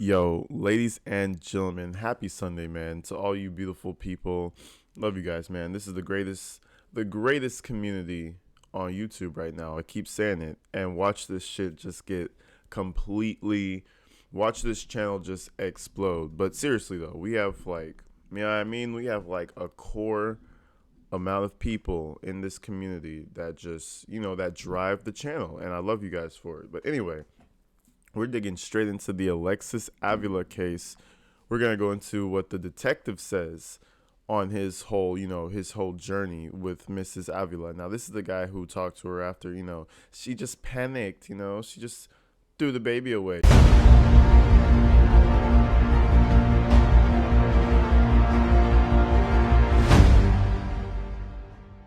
Yo, ladies and gentlemen, happy Sunday, man. To all you beautiful people. Love you guys, man. This is the greatest community on YouTube right now. I keep saying it. And watch this shit just get completely watch this channel just explode. But seriously though, we have like you know what I mean? We have like a core amount of people in this community that just, that drive the channel. And I love you guys for it. But anyway, we're digging straight into the Alexis Avila case. We're gonna go into what the detective says on his whole journey with Mrs. Avila. Now, this is the guy who talked to her after, she just panicked, she just threw the baby away.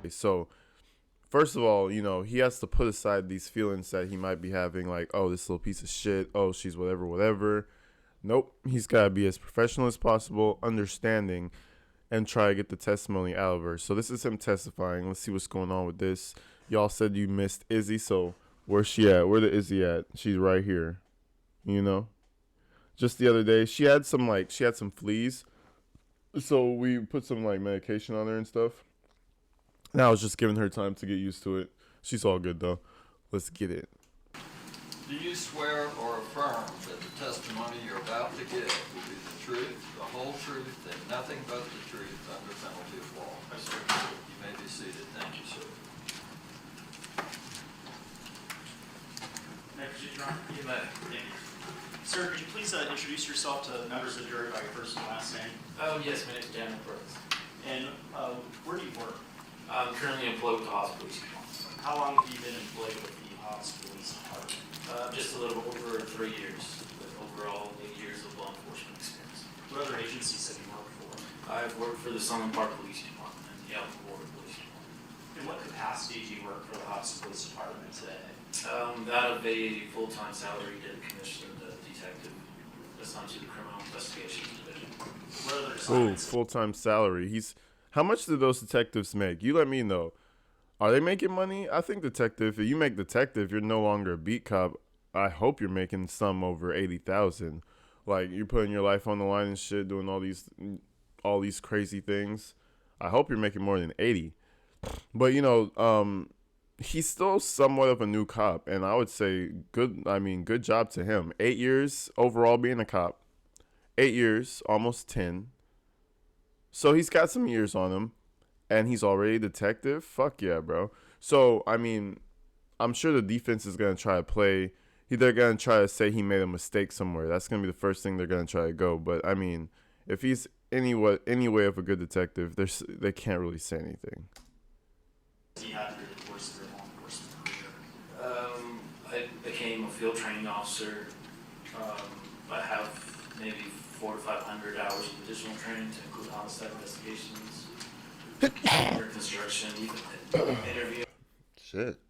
So, first of all, he has to put aside these feelings that he might be having, like, oh, this little piece of shit, oh, she's whatever, whatever. Nope, he's got to be as professional as possible, understanding, and try to get the testimony out of her. So this is him testifying. Let's see what's going on with this. Y'all said you missed Izzy, so where's she at? Where the Izzy at? She's right here. Just the other day, she had some fleas, so we put some like medication on her and stuff. Now I was just giving her time to get used to it. She's all good though. Let's get it. Do you swear or affirm that the testimony you're about to give will be the truth, the whole truth, and nothing but the truth under penalty of law? I swear. You may be seated. Thank you, sir. May I proceed, Your Honor? You may. Thank you. Sir, could you please introduce yourself to members of the jury by your first and last name? Yes, my name is Daniel Brooks. And where do you work? I'm currently employed with the Hobbs Police Department. How long have you been employed with the Hobbs Police Department? Just a little over 3 years, with overall 8 years of law enforcement experience. What other agencies have you worked for? I've worked for the Sunland Park Police Department and the Allen Border Police Department. In what capacity do you work for the Hobbs Police Department today? That of a full-time salary commissioned detective assigned to the Criminal Investigations Division. What other Ooh, assignments? full-time salary. How much do those detectives make? You let me know. Are they making money? I think detective, if you make detective, you're no longer a beat cop. I hope you're making some over 80,000. Like, you're putting your life on the line and shit, doing all these crazy things. I hope you're making more than 80. But he's still somewhat of a new cop, and I would say good job to him. 8 years overall being a cop. 8 years, almost 10. So he's got some years on him, and he's already a detective. Fuck yeah, bro. So, I'm sure the defense is going to try to play. They're going to try to say he made a mistake somewhere. That's going to be the first thing they're going to try to go. But, if he's any way of a good detective, they can't really say anything. Do you have through the course of your law enforcement career? I became a field training officer. I have maybe 400 to 500 hours of additional training to include homicide investigations, construction, even interview. Shit.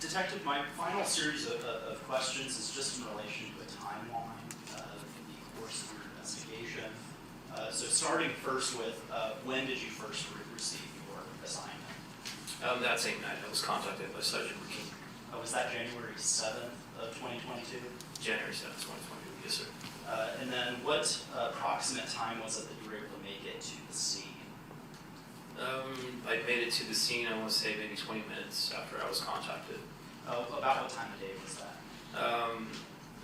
Detective, my final series of questions is just in relation to a timeline in the course of your investigation. So starting first with, when did you first receive your assignment? That same night, I was contacted by Sergeant McKean. Was that January 7th of 2022? January 7th, 2022. Yes, sir. And then what approximate time was it that you were able to make it to the scene? I made it to the scene, I want to say maybe 20 minutes after I was contacted. About what time of day was that?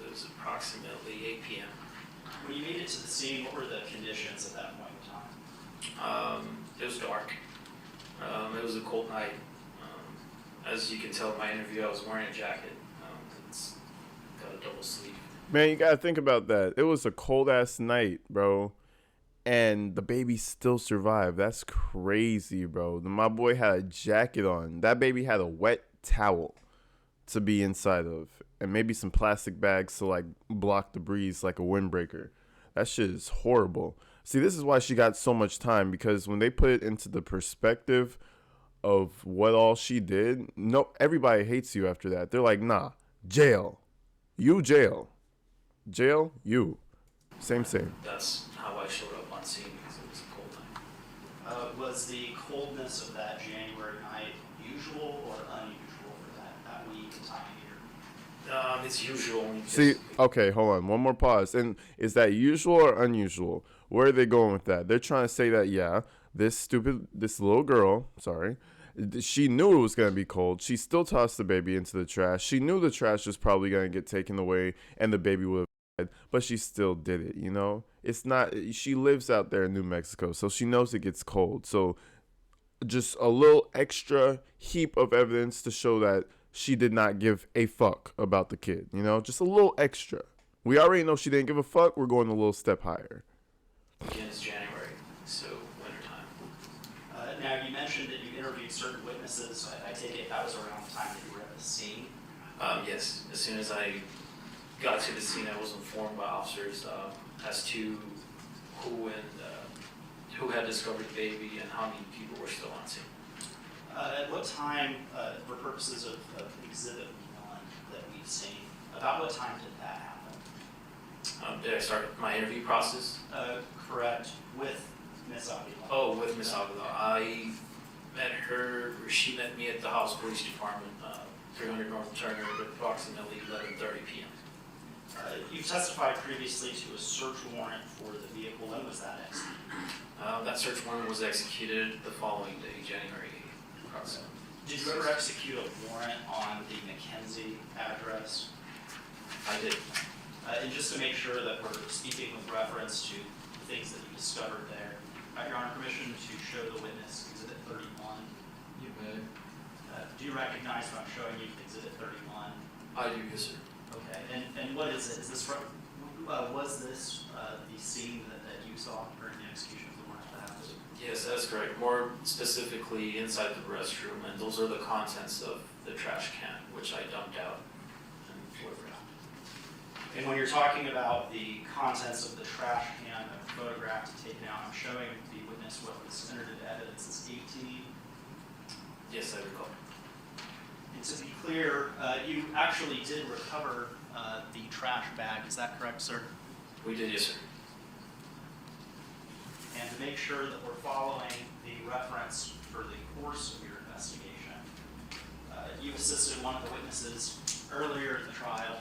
It was approximately 8 p.m. When you made it to the scene, what were the conditions at that point in time? It was dark. It was a cold night. As you can tell in my interview, I was wearing a jacket. It's got a double sleeve. Man, you got to think about that. It was a cold-ass night, bro. And the baby still survived. That's crazy, bro. My boy had a jacket on. That baby had a wet towel to be inside of. And maybe some plastic bags to, like, block the breeze like a windbreaker. That shit is horrible. See, this is why she got so much time. Because when they put it into the perspective of what all she did, no, everybody hates you after that. They're like, nah, jail. You jail. Jail, you. Same. That's how I showed up on scene because it was a cold night. Was the coldness of that January night usual or unusual for It's usual. Because See, okay, hold on. One more pause. And is that usual or unusual? Where are they going with that? They're trying to say that, yeah, this little girl, sorry, she knew it was going to be cold. She still tossed the baby into the trash. She knew the trash was probably going to get taken away and the baby would have died, but she still did it, you know? It's not, she lives out there in New Mexico, so she knows it gets cold. So just a little extra heap of evidence to show that she did not give a fuck about the kid, you know? Just a little extra. We already know she didn't give a fuck. We're going a little step higher. again, it's January, so wintertime. Now, you mentioned that you interviewed certain witnesses. I take it that was around the time that you were at the scene. Yes, as soon as I got to the scene, I was informed by officers as to who had discovered the baby and how many people were still on scene. At what time, for purposes of Exhibit 1 that we've seen, about what time did that happen? Did I start my interview process? Correct, with Miss Avila. Oh, with Miss Avila. I met her, or she met me at the House Police Department, 300 North Turner, at approximately 11:30 p.m. You've testified previously to a search warrant for the vehicle. When was that executed? That search warrant was executed the following day, January 8th, approximately. Did you ever execute a warrant on the McKenzie address? I did. And just to make sure that we're speaking with reference to the things that you discovered there, Your Honor, permission to show the witness Exhibit 31. You may. Do you recognize what I'm showing you, Exhibit 31? I do, yes, sir. Okay, and what is it? Is this from, was this the scene that you saw during the execution of the warrant that happened? Yes, that's correct. More specifically, inside the restroom, and those are the contents of the trash can, which I dumped out and photographed. And when you're talking about the contents of the trash can that were photographed and taken out, I'm showing the witness what was entered into evidence as 18. Yes, I recall. And to be clear, you actually did recover the trash bag. Is that correct, sir? We did, yes, sir. And to make sure that we're following the reference for the course of your investigation, you assisted one of the witnesses earlier in the trial.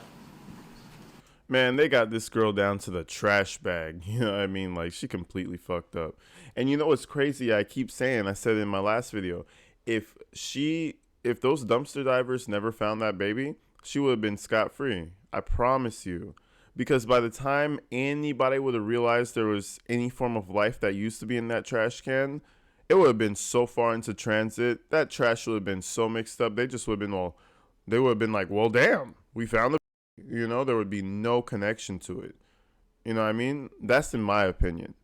Man, they got this girl down to the trash bag. You know what I mean? Like, she completely fucked up. And you know what's crazy? I keep saying, I said it in my last video, if those dumpster divers never found that baby, she would have been scot-free. I promise you. Because by the time anybody would have realized there was any form of life that used to be in that trash can, it would have been so far into transit. That trash would have been so mixed up. They just would have been they would have been like, well, damn, we found the baby. You know, there would be no connection to it. You know what I mean? That's in my opinion.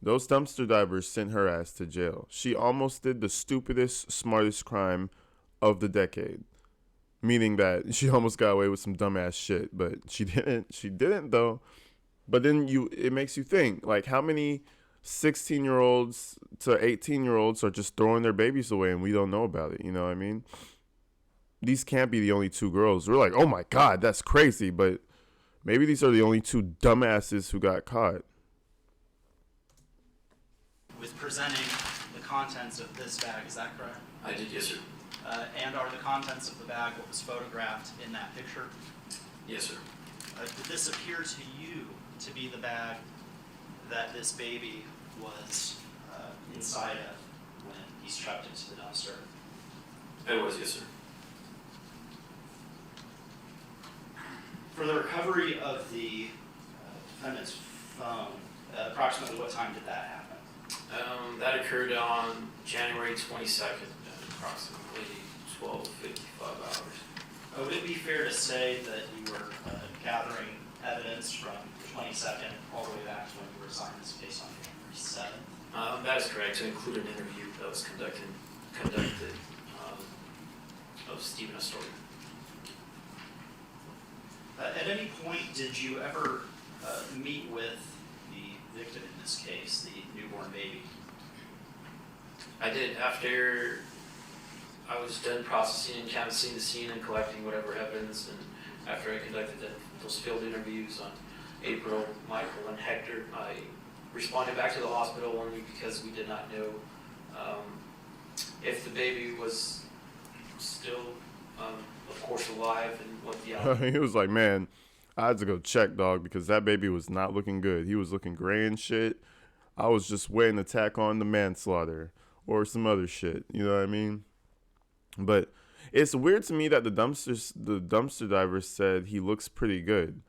Those dumpster divers sent her ass to jail. She almost did the stupidest, smartest crime of the decade. Meaning that she almost got away with some dumbass shit, but she didn't. She didn't though. But then it makes you think, like, how many 16-year-olds to 18-year-olds are just throwing their babies away and we don't know about it, you know what I mean? These can't be the only two girls. We're like, oh my God, that's crazy, but maybe these are the only two dumbasses who got caught. With presenting the contents of this bag, is that correct? I did, yes, sir. And are the contents of the bag what was photographed in that picture? Yes, sir. Did this appear to you to be the bag that this baby was inside of when he strapped into the dumpster? It was, yes, sir. For the recovery of the defendant's phone, approximately what time did that happen? That occurred on January 22nd, at approximately 12:55 hours. Would it be fair to say that you were gathering evidence from the 22nd all the way back to when you were assigned this case on January 7th? That is correct, to include an interview that was conducted of Stephen Astori. At any point, did you ever meet with the victim in this case, the newborn baby? I did. After I was done processing and canvassing the scene and collecting whatever evidence, and after I conducted those field interviews on April, Michael, and Hector, I responded back to the hospital only because we did not know if the baby was still course of life and what the outcome. He was like, man, I had to go check, dog, because that baby was not looking good. He was looking gray and shit. I was just waiting to tack on the manslaughter or some other shit. You know what I mean? But it's weird to me that the dumpster diver said he looks pretty good.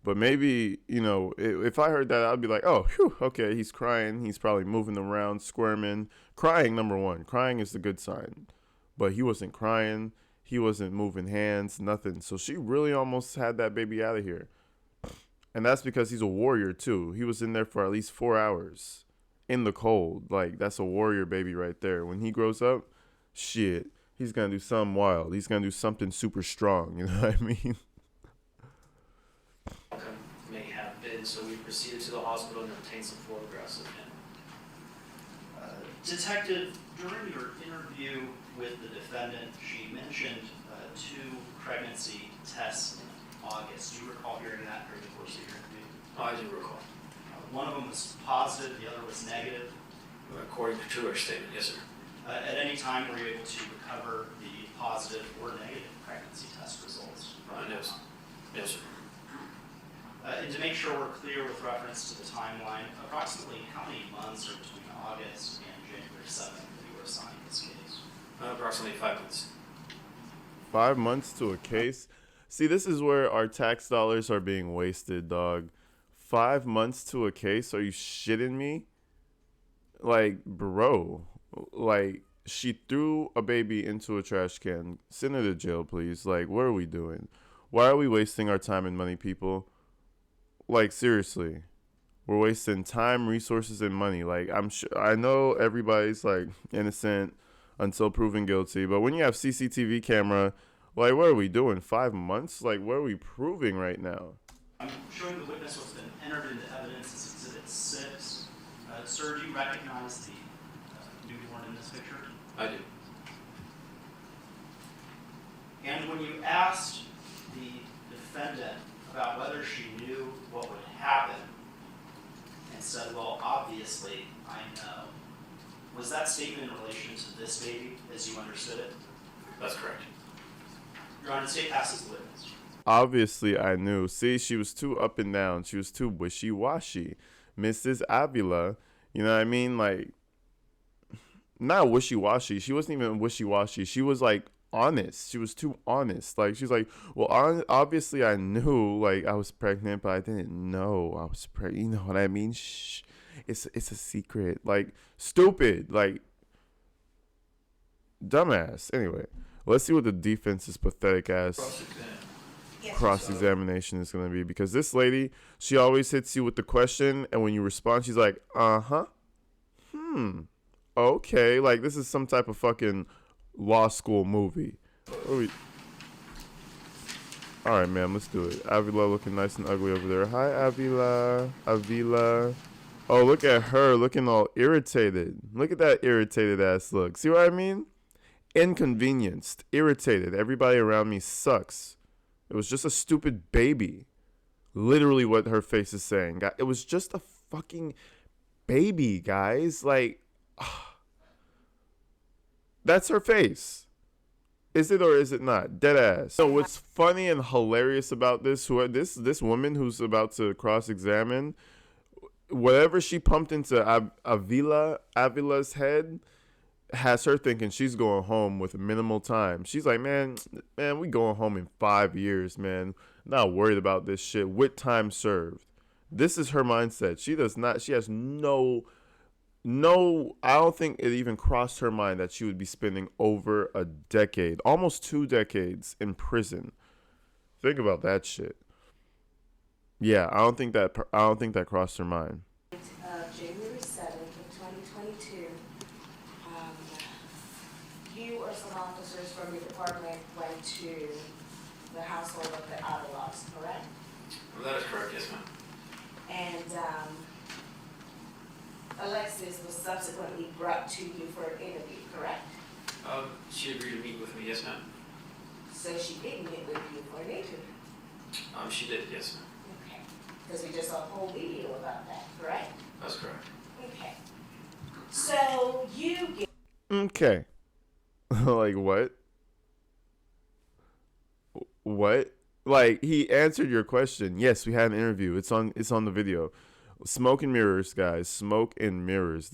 But maybe, you know, if I heard that, I'd be like, oh, whew, okay, he's crying. He's probably moving around, squirming. Crying, number one. Crying is the good sign. But he wasn't crying. He wasn't moving hands, nothing. So she really almost had that baby out of here. And that's because he's a warrior, too. He was in there for at least 4 hours in the cold. Like, that's a warrior baby right there. When he grows up, shit, he's going to do something wild. He's going to do something super strong. You know what I mean? Outcome may have been, so we proceeded to the hospital and obtained some photographs of him. Detective, during your interview with the defendant, she mentioned 2 pregnancy tests in August. Do you recall hearing that during the course of your interview? I do recall. One of them was positive, the other was negative. According to her statement, yes, sir. At any time, were you able to recover the positive or negative pregnancy test results? No, sir. No, sir. And to make sure we're clear with reference to the timeline, approximately how many months are between August and January 7th that you were assigned this case? Approximately 5 months. 5 months to a case. See, this is where our tax dollars are being wasted, dog. 5 months to a case? Are you shitting me? Like, bro. Like, she threw a baby into a trash can. Send her to jail, please. Like, what are we doing? Why are we wasting our time and money, people? Like, seriously. We're wasting time, resources, and money. Like, I know everybody's, like, innocent until proven guilty. But when you have CCTV camera, like, what are we doing? 5 months? Like, what are we proving right now? I'm showing the witness what's been entered into evidence as Exhibit 6. Sir, do you recognize the newborn in this picture? I do. And when you asked the defendant about whether she knew what would happen and said, well, obviously, I know, was that statement in relation to this baby as you understood it? That's correct. Your Honor, the state passes the witness. Obviously, I knew. See, she was too up and down. She was too wishy-washy. Mrs. Avila, you know what I mean? Like, not wishy-washy. She wasn't even wishy-washy. She was, like, honest. She was too honest. Like, she's like, well, obviously I knew, like, I was pregnant, but I didn't know I was pregnant. You know what I mean? Shh. It's a secret. Like, stupid. Like, dumbass. Anyway, let's see what the defense's pathetic ass cross-examination is going to be, because this lady, she always hits you with the question, and when you respond, she's like, okay, like this is some type of fucking law school movie. All right, man, let's do it. Avila looking nice and ugly over there. Hi, Avila. Oh, look at her looking all irritated. Look at that irritated ass look. See what I mean? Inconvenienced, irritated. Everybody around me sucks. It was just a stupid baby. Literally what her face is saying. It was just a fucking baby, guys. Like, that's her face. Is it or is it not? Dead ass. So what's funny and hilarious about this woman who's about to cross-examine, whatever she pumped into Avila's head has her thinking she's going home with minimal time. She's like, man, we going home in 5 years, man. Not worried about this shit. With time served. This is her mindset. She has no, I don't think it even crossed her mind that she would be spending over a decade, almost 2 decades in prison. Think about that shit. Yeah, I don't think that crossed her mind. January 7th of 2022, you or some officers from your department went to the household of the Avilas, correct? Well, that is correct, yes, ma'am. And Alexis was subsequently brought to you for an interview, correct? She agreed to meet with me, yes, ma'am. So she did meet with you for an interview? She did, yes, ma'am. Okay. Because we just saw a whole video about that, correct? That's correct. Okay. So you get... Okay. Like what? what? Like, he answered your question. Yes, we had an interview. It's on the video. Smoke and mirrors, guys. Smoke and mirrors.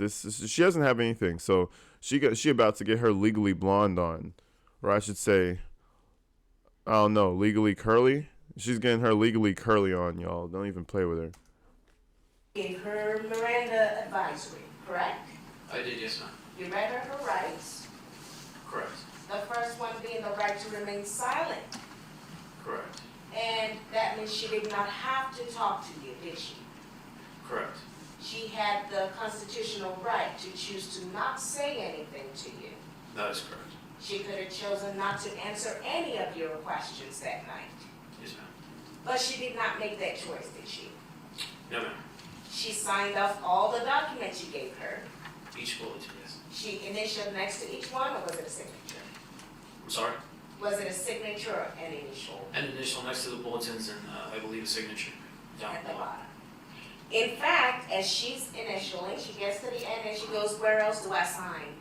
She doesn't have anything, so she about to get her legally blonde on, or I should say, I don't know, legally curly. She's getting her legally curly on, y'all. Don't even play with her. Gave her Miranda advisory, correct? I did, yes, ma'am. You read her her rights. Correct. The first one being the right to remain silent. Correct. And that means she did not have to talk to you, did she? Correct. She had the constitutional right to choose to not say anything to you. That is correct. She could have chosen not to answer any of your questions that night. Yes, ma'am. But she did not make that choice, did she? No, ma'am. She signed off all the documents you gave her. Each bulletin, yes. She initialed next to each one, or was it a signature? I'm sorry? Was it a signature or an initial An initial next to the bulletins and I believe a signature down at the below. bottom? In fact, as she's initialing, she gets to the end and she goes, where else do I sign?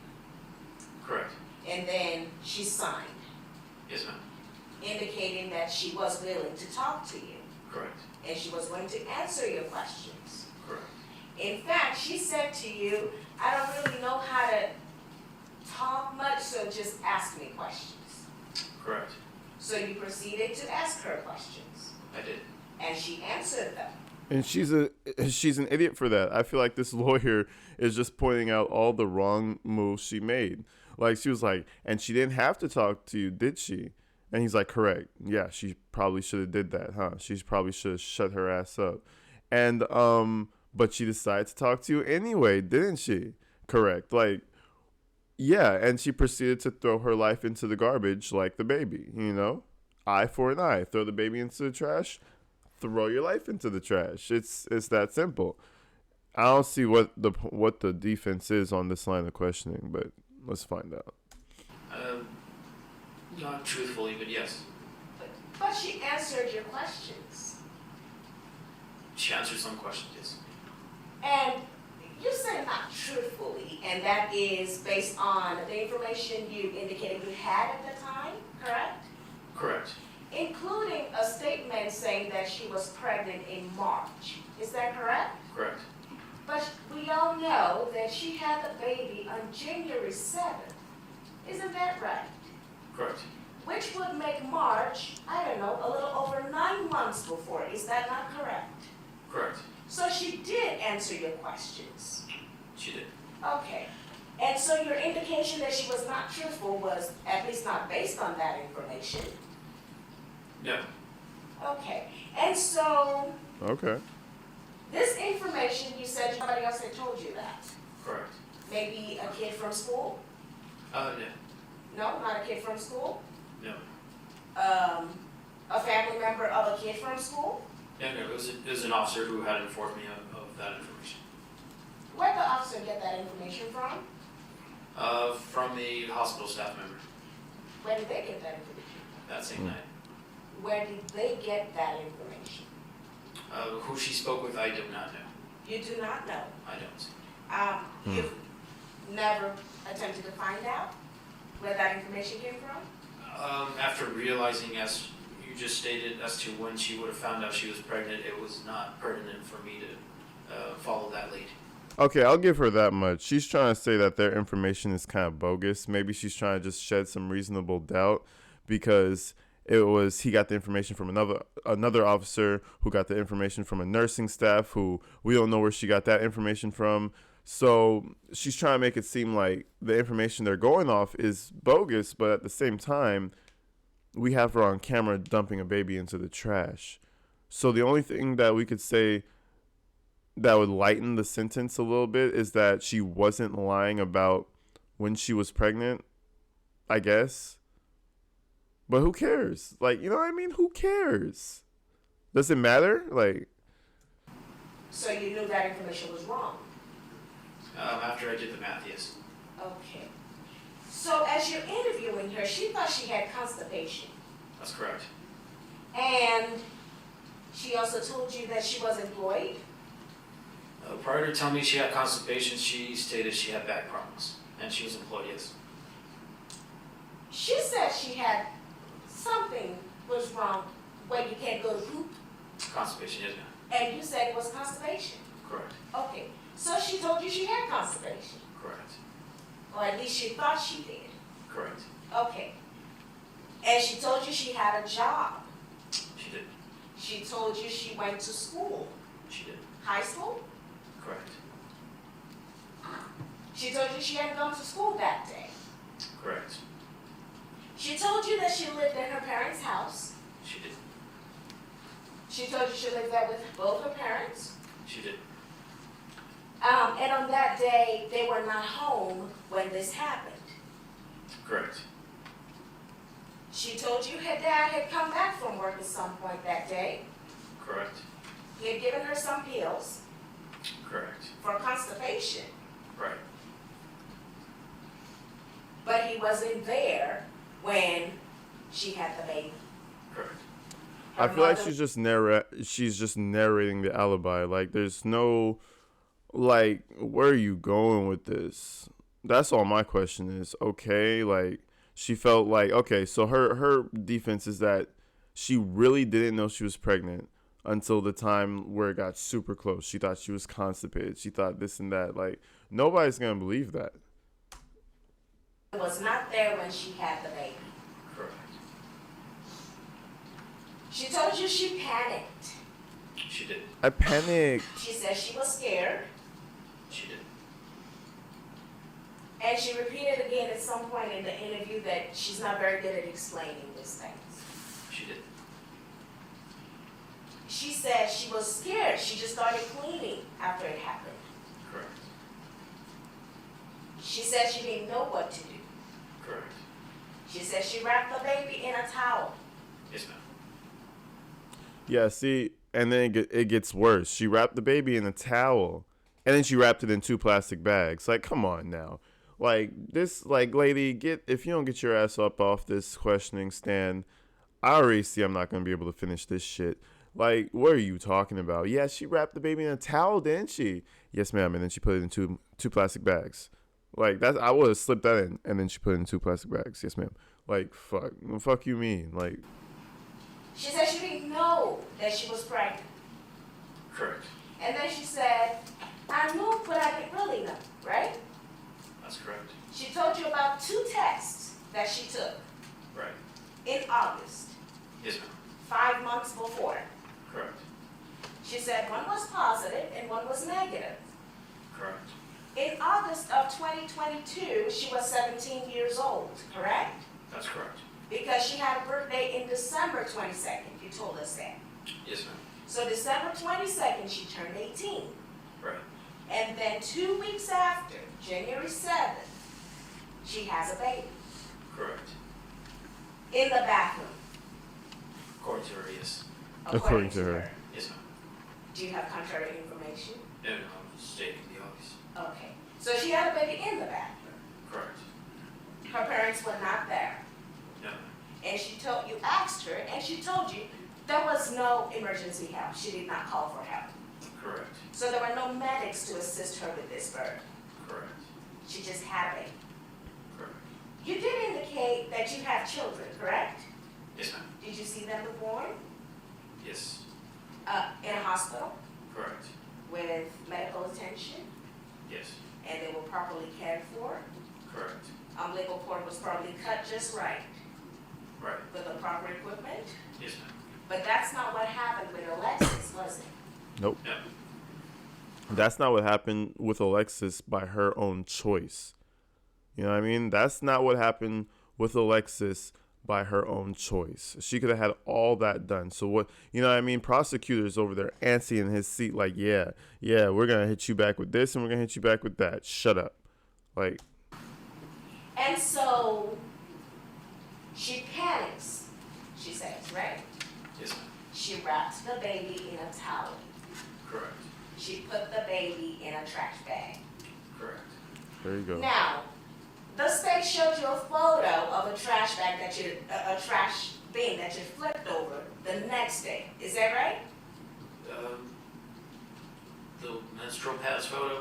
Correct. And then she signed, Yes, ma'am. indicating that she was willing to talk to you Correct. and she was willing to answer your questions. Correct. In fact, she said to you, I don't really know how to talk much, so just ask me questions. Correct. So you proceeded to ask her questions, I did. and she answered them. And she's an idiot for that. I feel like this lawyer is just pointing out all the wrong moves she made. Like, she was like, and she didn't have to talk to you, did she? And he's like, correct. Yeah, she probably should have did that, huh? She probably should have shut her ass up. And but she decided to talk to you anyway, didn't she? Correct. Like, yeah, and she proceeded to throw her life into the garbage like the baby, you know? Eye for an eye. Throw the baby into the trash, throw your life into the trash. It's that simple. I don't see what the defense is on this line of questioning, but let's find out. Not truthfully, but yes. But she answered your questions. She answered some questions, yes. And you said not truthfully, and that is based on the information you indicated you had at the time, correct? Correct. Including a statement saying that she was pregnant in March. Is that correct? Correct. But we all know that she had the baby on January 7th. Isn't that right? Correct. Which would make March, I don't know, a little over 9 months before. Is that not correct? Correct. So she did answer your questions. She did. Okay. And so your indication that she was not truthful was at least not based on that information. No. Okay. And so Okay. this information, you said somebody else had told you that. Correct. Maybe a kid from school? No. No, not a kid from school? No. A family member of a kid from school? No, it was an officer who had informed me of that information. Where did the officer get that information from? From the hospital staff member Where did they get that information? that same night. Where did they get that information? Who she spoke with, I do not know. You do not know. I don't. You've never attempted to find out where that information came from? After realizing, as you just stated, as to when she would have found out she was pregnant, it was not pertinent for me to follow that lead. Okay, I'll give her that much. She's trying to say that their information is kind of bogus. Maybe she's trying to just shed some reasonable doubt because he got the information from another officer who got the information from a nursing staff who we don't know where she got that information from. So she's trying to make it seem like the information they're going off is bogus, but at the same time, we have her on camera dumping a baby into the trash. So the only thing that we could say that would lighten the sentence a little bit is that she wasn't lying about when she was pregnant, I guess. But who cares? Like, you know what I mean? Who cares? Does it matter? Like, So you knew that information was wrong? After I did the math, yes. Okay. So as you're interviewing her, she thought she had constipation. That's correct. And she also told you that she was employed? Prior to telling me she had constipation, she stated she had back problems, and she was employed, yes. She said she had something was wrong? Where you can't go to poop? Constipation, yes, ma'am. And you said it was constipation. Correct. Okay, so she told you she had constipation, Correct. or at least she thought she did. Correct. Okay. And she told you she had a job. She did. She told you she went to school. She did. High school? Correct. She told you she hadn't gone to school that day. Correct. She told you that she lived in her parents' house. She did. She told you she lived there with both her parents. She did. And on that day, they were not home when this happened. Correct. She told you her dad had come back from work at some point that day. Correct. He had given her some pills Correct. for constipation, Right. but he wasn't there when she had the baby. I Correct. Her feel like mother- she's just narrating the alibi. Like there's no like where are you going with this? That's all my question is. Okay, like she felt like okay, so her defense is that she really didn't know she was pregnant until the time where it got super close. She thought she was constipated. She thought this and that. Like nobody's going to believe that. Was not there when she had the baby. Correct. She told you she panicked. She did. I panicked. She said she was scared. She did. And she repeated again at some point in the interview that she's not very good at explaining these things. She did. She said she was scared. She just started cleaning after it happened. Correct. She said she didn't know what to do. Correct. She said she wrapped the baby in a towel. Yes, ma'am. Yeah, see, and then it gets worse. She wrapped the baby in a towel, and then she wrapped it in 2 plastic bags. Like, come on now. Like, this, like, lady, if you don't get your ass up off this questioning stand, I already see I'm not going to be able to finish this shit. Like, what are you talking about? Yeah, she wrapped the baby in a towel, didn't she? Yes, ma'am, and then she put it in two plastic bags. Like, I would have slipped that in, and then she put it in 2 plastic bags. Yes, ma'am. Like, fuck you mean? Like, She said she didn't know that she was pregnant. Correct. And then she said, I knew, but I didn't really know, right? That's correct. She told you about 2 tests that she took Right. in August, Yes, ma'am. 5 months before. Correct. She said one was positive and one was negative. Correct. In August of 2022, she was 17 years old, correct? That's correct. Because she had a birthday in December 22nd, you told us that. Yes, ma'am. So December 22nd, she turned 18. Right. And then 2 weeks after, January 7th, she has a baby Correct. in the bathroom, According to her, yes. According to her. Yes, ma'am. Do you have contrary information? No, no, I'm stating the obvious. Okay. So she had a baby in the bathroom. Correct. Her parents were not there. No, ma'am. And you asked her, and she told you there was no emergency help. She did not call for help. Correct. So there were no medics to assist her with this birth. Correct. She just had a baby. Correct. You did indicate that you have children, correct? Yes, ma'am. Did you see them born Yes. in a hospital Correct. with medical attention, Yes. and they were properly cared for? Correct. Umbilical cord was probably cut just right Right. with the proper equipment. Yes, ma'am. But that's not what happened with Alexis, was it? nope. No. That's not what happened with Alexis by her own choice. You know what I mean? That's not what happened with Alexis by her own choice. She could have had all that done. So what, you know what I mean? Prosecutors over there antsy in his seat like, yeah, we're going to hit you back with this and we're going to hit you back with that. Shut up. Like, And so she panics, she says, right? Yes, ma'am. She wraps the baby in a towel. Correct. She put the baby in a trash bag. Correct. there you go. Now, the state showed you a photo of a trash bag a trash bin that you flipped over the next day. Is that right? The menstrual pads photo?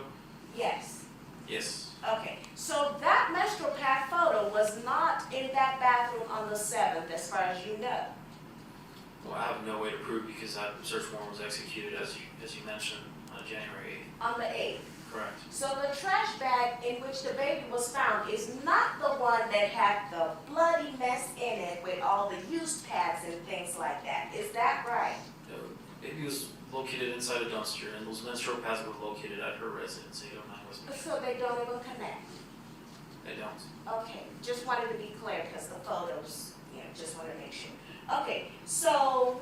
Yes. Yes. Okay. So that menstrual pad photo was not in that bathroom on the 7th, as far as you know. Well, I have no way to prove because that search warrant was executed as you mentioned on January 8th. On the 8th. Correct. So the trash bag in which the baby was found is not the one that had the bloody mess in it with all the used pads and things like that. Is that right? The baby was located inside a dumpster, and those menstrual pads were located at her residence, 809 West Main. So they don't even connect? They don't. Okay, just wanted to be clear because the photos, just want to make sure. Okay, so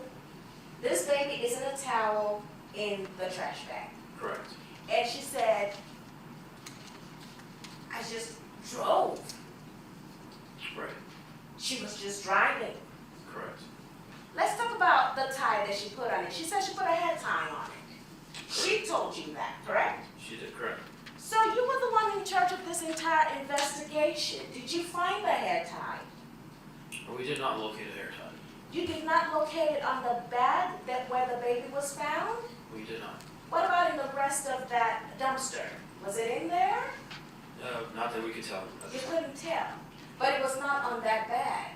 this baby is in a towel in the trash bag. Correct. And she said, I just drove. Right. She was just driving. Correct. Let's talk about the tie that she put on it. She said she put a head tie on it. She told you that, correct? She did. Correct. So you were the one in charge of this entire investigation. Did you find the head tie? But we did not locate a hair tie. You did not locate it on the bag where the baby was found? We did not. What about in the rest of that dumpster? Was it in there? Not that we could tell. You couldn't tell. But it was not on that bag.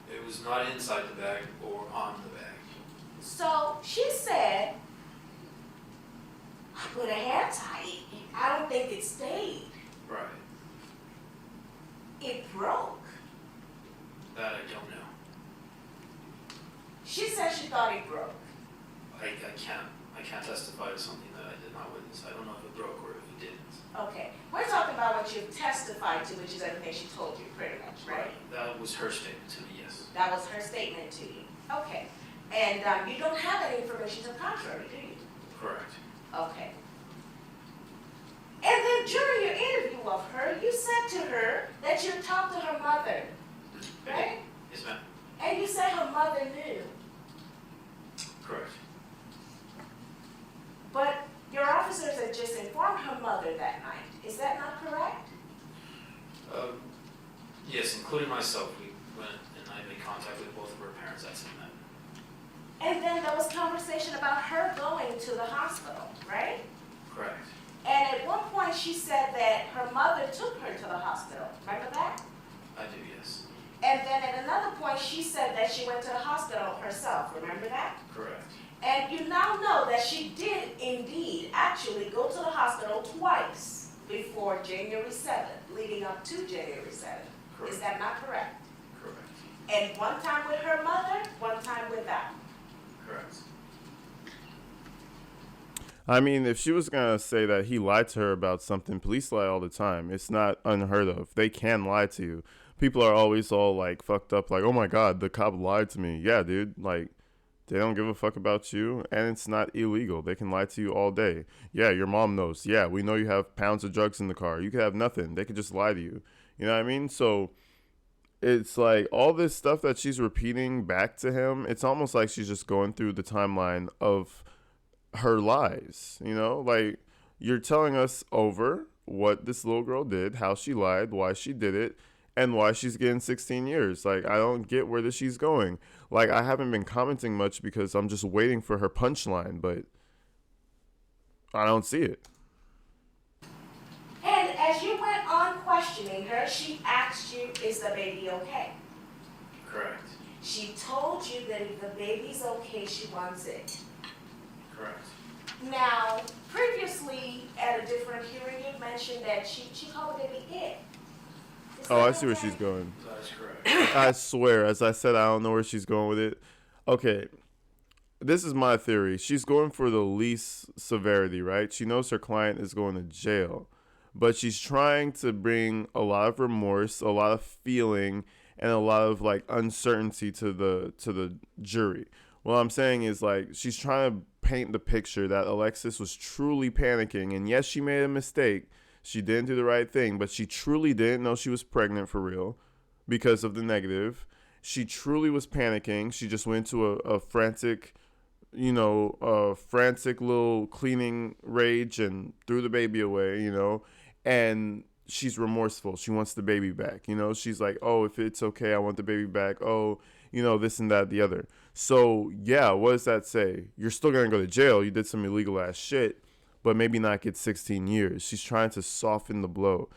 It was not inside the bag or on the bag. So she said, I put a hair tie. I don't think it stayed. Right. It broke. That I don't know. She said she thought it broke. I can't testify to something that I did not witness. I don't know if it broke or if it didn't. Okay. We're talking about what you've testified to, which is everything she told you, pretty much, right? That was her statement to me, yes. That was her statement to you. Okay. And you don't have any information to the contrary, do you? Correct. Okay. And then during your interview of her, you said to her that you talked to her mother, right? Yes, ma'am. And you said her mother knew. Correct. But your officers had just informed her mother that night. Is that not correct? Yes, including myself. We went and I made contact with both of her parents that same night. And then there was conversation about her going to the hospital, right? Correct. And at one point she said that her mother took her to the hospital. Remember that? I do, yes. And then at another point she said that she went to the hospital herself. Remember that? Correct. And you now know that she did indeed actually go to the hospital twice before January 7th, leading up to January 7th. Correct. Is that not correct? Correct. And one time with her mother, one time without. Correct. I mean, if she was going to say that he lied to her about something, police lie all the time. It's not unheard of. They can lie to you. People are always all like fucked up, like, oh my God, the cop lied to me. Yeah, dude, like, they don't give a fuck about you, and it's not illegal. They can lie to you all day. Yeah, your mom knows. Yeah, we know you have pounds of drugs in the car. You could have nothing. They could just lie to you. You know what I mean? So it's like all this stuff that she's repeating back to him, it's almost like she's just going through the timeline of her lies. You know, like you're telling us over what this little girl did, how she lied, why she did it, and why she's getting 16 years. Like, I don't get where she's going. Like, I haven't been commenting much because I'm just waiting for her punchline, but I don't see it. And as you went on questioning her, she asked you, is the baby okay? Correct. She told you that if the baby's okay, she wants it. Correct. Now, previously at a different hearing, you mentioned that she called the baby it. Is Oh, that I see where okay? she's going. That is correct. I swear, as I said, I don't know where she's going with it. Okay, this is my theory. She's going for the least severity, right? She knows her client is going to jail, but she's trying to bring a lot of remorse, a lot of feeling, and a lot of like uncertainty to the jury. What I'm saying is like she's trying to paint the picture that Alexis was truly panicking, and yes, she made a mistake. She didn't do the right thing, but she truly didn't know she was pregnant for real because of the negative. She truly was panicking. She just went to a frantic, frantic little cleaning rage and threw the baby away, and she's remorseful. She wants the baby back. She's like, oh, if it's okay, I want the baby back. Oh, this and that, the other. So, yeah, what does that say? You're still going to go to jail. You did some illegal ass shit, but maybe not get 16 years. She's trying to soften the blow.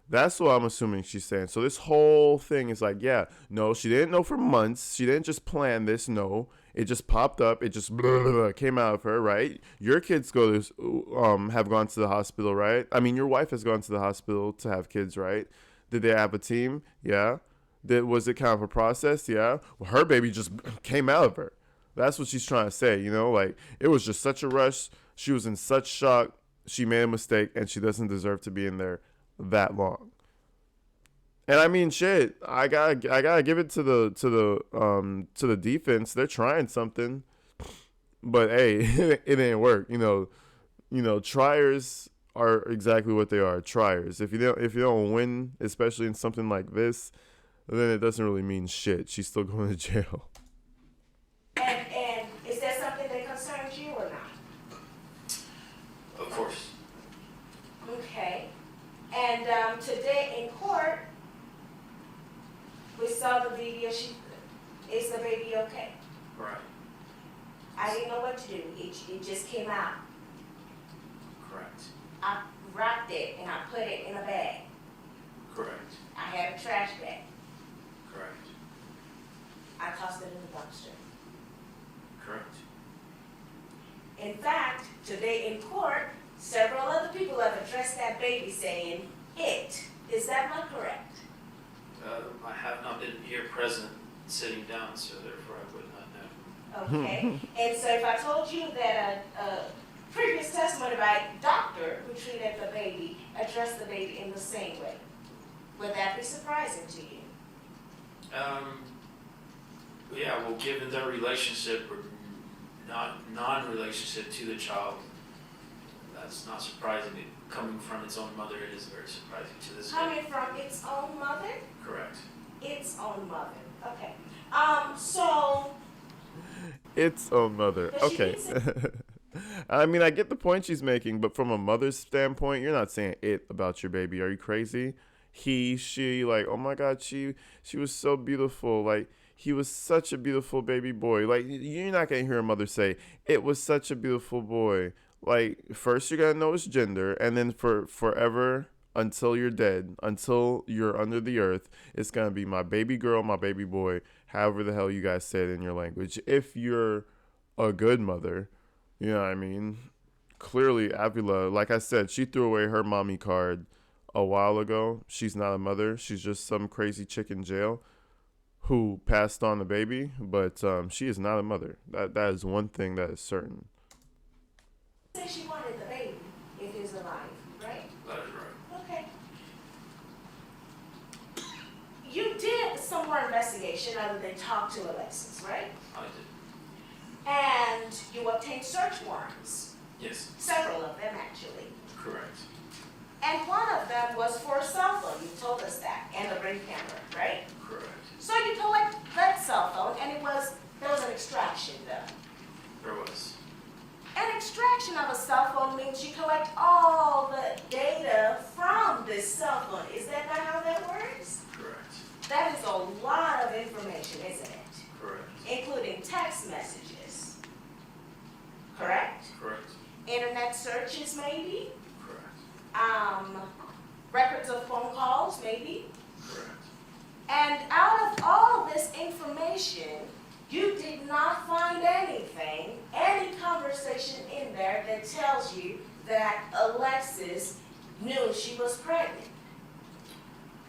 That's what I'm assuming she's saying. So this whole thing is like, yeah, no, she didn't know for months. She didn't just plan this. No, it just popped up. It just blah, blah, blah, came out of her, right? Your kids have gone to the hospital, right? I mean, your wife has gone to the hospital to have kids, right? Did they have a team? Yeah. Was it kind of a process? Yeah. Well, her baby just came out of her. That's what she's trying to say, like it was just such a rush. She was in such shock. She made a mistake and she doesn't deserve to be in there that long. And I mean, shit. I gotta give it to the defense. They're trying something, but hey, it ain't work. Triers are exactly what they are. Triers. If you don't win, especially in something like this, then it doesn't really mean shit. She's still going to jail. And is that something that concerns you or not? Of course. Okay. And today in court, we saw the video. Is the baby okay? Right. I didn't know what to do. It just came out. Correct. I wrapped it and I put it in a bag. Correct. I had a trash bag. Correct. I tossed it in the dumpster. Correct. In fact, today in court, several other people have addressed that baby saying it. Is that not correct? I have not been here present, sitting down, so therefore I would not know. Okay. And so if I told you that a previous testimony by a doctor who treated the baby addressed the baby in the same way, would that be surprising to you? Yeah, well, given their relationship or non-relationship to the child, that's not surprising. Coming from its own mother, it is very surprising to this day. Coming from its own mother? Correct. Its own mother. Okay. So. Its own mother. Okay. I mean, I get the point she's making, but from a mother's standpoint, you're not saying it about your baby. Are you crazy? He, she, like, oh my God, she was so beautiful. Like, he was such a beautiful baby boy. Like, you're not going to hear a mother say, it was such a beautiful boy. Like, first you got to know his gender, and then for forever, until you're dead, until you're under the earth, it's going to be my baby girl, my baby boy, however the hell you guys say it in your language. If you're a good mother, you know what I mean? Clearly, Avila, like I said, she threw away her mommy card a while ago. She's not a mother. She's just some crazy chick in jail who passed on the baby, but she is not a mother. That is one thing that is certain. Say she wanted the baby if he's alive, right? That is right. Okay. You did some more investigation other than talk to Alexis, right? I did. And you obtained search warrants. Yes. Several of them, actually. Correct. And one of them was for a cell phone. You told us that, and the ring camera, right? Correct. So you collect that cell phone, and there was an extraction done. There was. An extraction of a cell phone means you collect all the data from this cell phone. Is that not how that works? Correct. That is a lot of information, isn't it? Correct. Including text messages. Correct? Correct. Internet searches, maybe? Correct. Records of phone calls, maybe? Correct. And out of all this information, you did not find anything, any conversation in there that tells you that Alexis knew she was pregnant.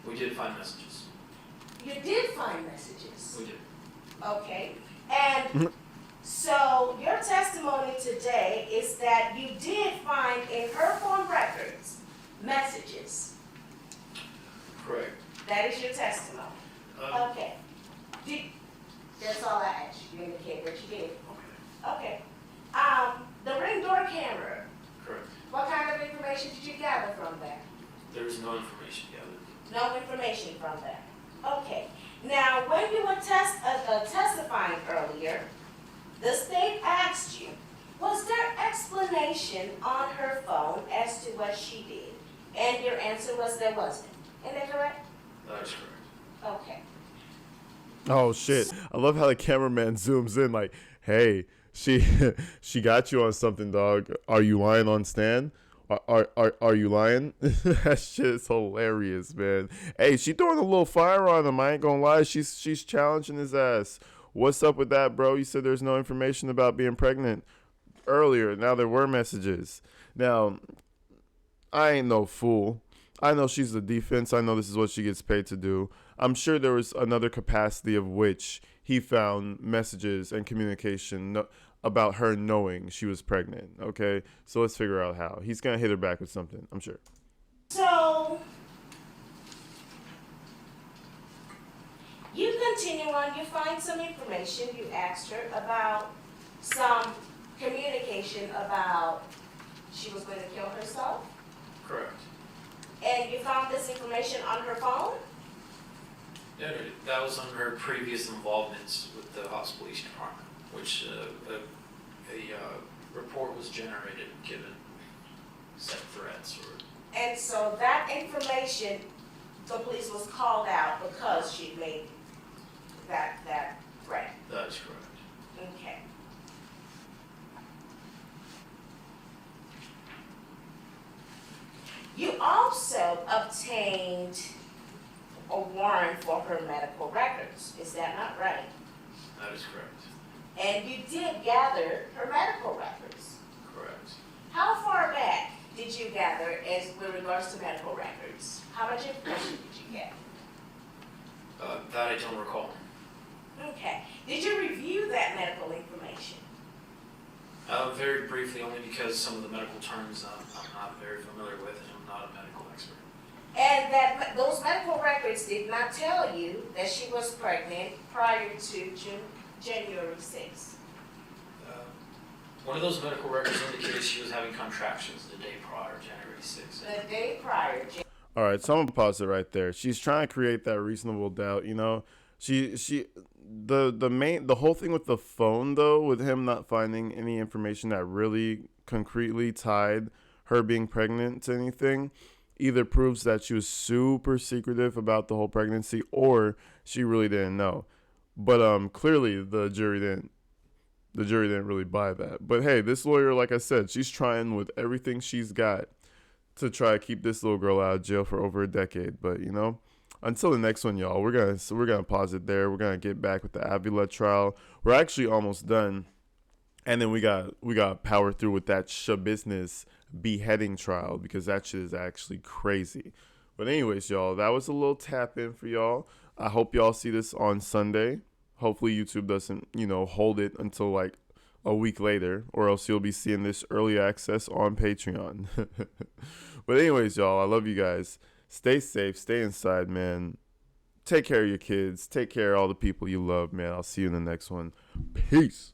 We did find messages. You did find messages. We did. Okay. And so your testimony today is that you did find in her phone records messages. Correct. That is your testimony. Okay. That's all I asked you. You indicate what you did. Okay. Okay. The ring door camera. Correct. What kind of information did you gather from that? There is no information gathered. No information from that. Okay. Now, when you were testifying earlier, the state asked you, was there explanation on her phone as to what she did? And your answer was there wasn't. Isn't that correct? That is correct. Okay. Oh shit! I love how the cameraman zooms in. Like, hey, she got you on something, dog. Are you lying on Stan? Are you lying? That shit is hilarious, man. Hey, she throwing a little fire on him. I ain't gonna lie. She's challenging his ass. What's up with that, bro? You said there's no information about being pregnant earlier. Now there were messages. Now, I ain't no fool. I know she's the defense. I know this is what she gets paid to do. I'm sure there was another capacity of which he found messages and communication about her knowing she was pregnant. Okay, so let's figure out how. He's gonna hit her back with something, I'm sure. So, you continue on, you find some information, you asked her about some communication about she was going to kill herself, Correct. and you found this information on her phone? Yeah, that was on her previous involvements with the House Police Department, which a report was generated given set threats or. And so that information, the police was called out because she made that threat. That is correct. Okay. You also obtained a warrant for her medical records. Is that not right? That is correct. And you did gather her medical records. Correct. How far back did you gather as with regards to medical records? How much information did you get? That I don't recall. Okay. Did you review that medical information? Very briefly, only because some of the medical terms I'm not very familiar with, and I'm not a medical expert. And that those medical records did not tell you that she was pregnant prior to January 6th. One of those medical records indicated she was having contractions the day prior, January 6th. The day prior. All right, so I'm gonna pause it right there. She's trying to create that reasonable doubt, you know. The whole thing with the phone though, with him not finding any information that really concretely tied her being pregnant to anything, either proves that she was super secretive about the whole pregnancy or she really didn't know. But clearly the jury didn't really buy that. But hey, this lawyer, like I said, she's trying with everything she's got to try to keep this little girl out of jail for over a decade. But you know, until the next one, y'all, we're gonna pause it there. We're gonna get back with the Avila trial. We're actually almost done, and then we got power through with that Shabusiness beheading trial because that shit is actually crazy. But anyways, y'all, that was a little tap in for y'all. I hope y'all see this on Sunday. Hopefully YouTube doesn't, hold it until like a week later, or else you'll be seeing this early access on Patreon. But anyways, y'all, I love you guys. Stay safe, stay inside, man. Take care of your kids. Take care of all the people you love, man. I'll see you in the next one. Peace.